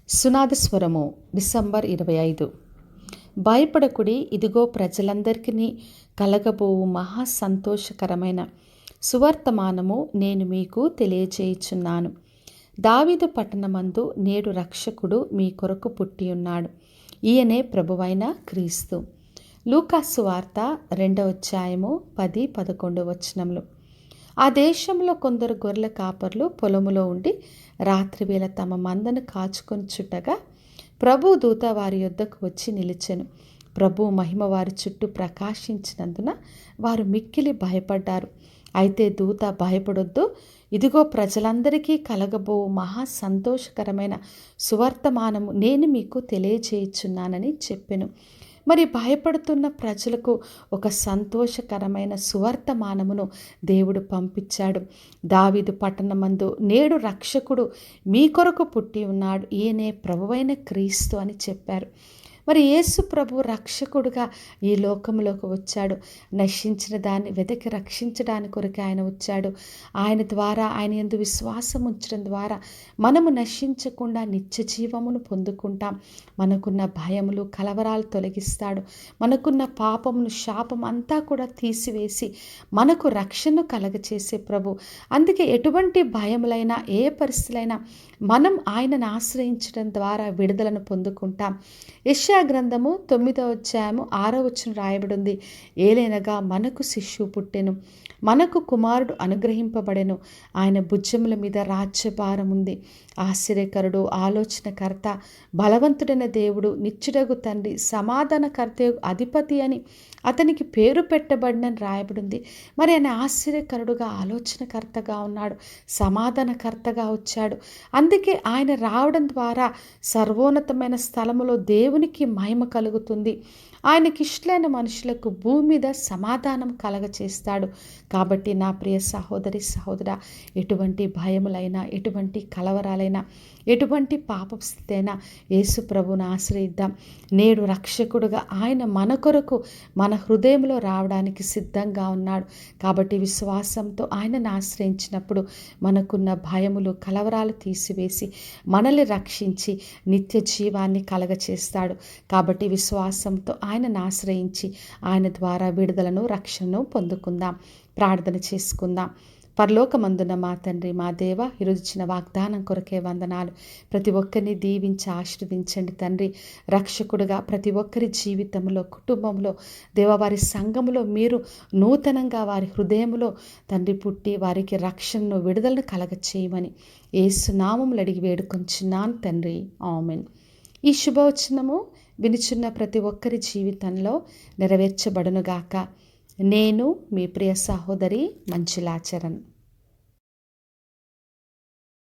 సునాదస్వరము December 25. భయపడకుడి, ఇదిగో ప్రజలందరికీ కలగబోవు మహా సంతోషకరమైన సువర్తమానము నేను మీకు తెలియజేయుచున్నాను. దావీదు పట్టణమందు నేడు రక్షకుడు మీ కొరకు పుట్టి ఉన్నాడు. ఈయనే ప్రభువైన క్రీస్తు. లూకాసు వార్త 2వ అధ్యాయము 10-11 వచనములు. ఆ దేశంలో కొందరు గొర్రెల కాపర్లు పొలములో ఉండి రాత్రివేళ తమ మందను కాచుకొనుచుండగా ప్రభు దూత వారి యొద్దకు వచ్చి నిలిచెను. ప్రభు మహిమ వారి చుట్టూ ప్రకాశించినందున వారు మిక్కిలి భయపడ్డారు. అయితే దూత, భయపడొద్దు, ఇదిగో ప్రజలందరికీ కలగబో మహా సంతోషకరమైన సువర్తమానము నేను మీకు తెలియజేయుచున్నానని చెప్పెను. మరి భయపడుతున్న ప్రజలకు ఒక సంతోషకరమైన సువర్తమానమును దేవుడు పంపించాడు. దావీదు పట్టణమందు నేడు రక్షకుడు మీ కొరకు పుట్టి ఉన్నాడు, ఈయనే ప్రభువైన క్రీస్తు అని చెప్పారు. మరి యేసు ప్రభు రక్షకుడుగా ఈ లోకంలోకి వచ్చాడు. నశించిన దాన్ని వెతికి రక్షించడానికి కొరకు ఆయన వచ్చాడు. ఆయన ద్వారా, ఆయన యందు విశ్వాసం ఉంచడం ద్వారా మనము నశించకుండా నిత్య జీవమును పొందుకుంటాం. మనకున్న భయములు, కలవరాలు తొలగిస్తాడు. మనకున్న పాపమును, శాపం అంతా కూడా తీసివేసి మనకు రక్షణ కలగచేసే ప్రభు. అందుకే ఎటువంటి భయములైనా, ఏ పరిస్థితులైనా మనం ఆయనను ఆశ్రయించడం ద్వారా విడుదలను పొందుకుంటాం. యెషయా గ్రంథము 9వ అధ్యాయము 6వ వచనం రాయబడి ఉంది. ఏలైనగా మనకు శిశువు పుట్టెను, మనకు కుమారుడు అనుగ్రహింపబడెను, ఆయన భుజముల మీద రాజ్యభారం ఉంది. ఆశ్చర్యకరుడు, ఆలోచనకర్త, బలవంతుడైన దేవుడు, నిత్యుడగు తండ్రి, సమాధానకర్త, అధిపతి అని అతనికి పేరు పెట్టబడినని రాయబడింది. మరి ఆయన ఆశ్చర్యకరుడుగా, ఆలోచనకర్తగా ఉన్నాడు, సమాధానకర్తగా వచ్చాడు. అందుకే ఆయన రావడం ద్వారా సర్వోన్నతమైన స్థలములో దేవునికి మహిమ కలుగుతుంది. ఆయనకి ఇష్టమైన మనుషులకు భూమి మీద సమాధానం కలగచేస్తాడు. కాబట్టి నా ప్రియ సహోదరి, సహోదరా, ఎటువంటి భయములైనా, ఎటువంటి కలవరాలైనా, ఎటువంటి పాపపు స్థితి అయినా యేసు ప్రభువును ఆశ్రయిద్దాం. నేడు రక్షకుడుగా ఆయన మన కొరకు మన హృదయంలో రావడానికి సిద్ధంగా ఉన్నాడు. కాబట్టి విశ్వాసంతో ఆయనను ఆశ్రయించినప్పుడు మనకున్న భయములు, కలవరాలు తీసివేసి మనల్ని రక్షించి నిత్య జీవాన్ని కలగచేస్తాడు. కాబట్టి విశ్వాసంతో ఆయనను ఆశ్రయించి ఆయన ద్వారా విడుదలను, రక్షణను పొందుకుందాం. ప్రార్థన చేసుకుందాం. పరలోకమందున్న మా తండ్రి, మా దేవ, ఈరోజు ఇచ్చిన వాగ్దానం కొరకే వందనాలు. ప్రతి ఒక్కరిని దీవించి ఆశీర్వదించండి తండ్రి. రక్షకుడుగా ప్రతి ఒక్కరి జీవితంలో, కుటుంబంలో, దేవవారి సంఘములో మీరు నూతనంగా వారి హృదయంలో తండ్రి పుట్టి వారికి రక్షణను, విడుదలను కలగచేయమని యేసు నామములో అడిగి వేడుకొంచున్నాను తండ్రి. ఆమేన్. ఈ శుభవచనము వినుచున్న ప్రతి ఒక్కరి జీవితంలో నెరవేర్చబడునుగాక. నేను మీ ప్రియ సహోదరి మంజులా చరణ్.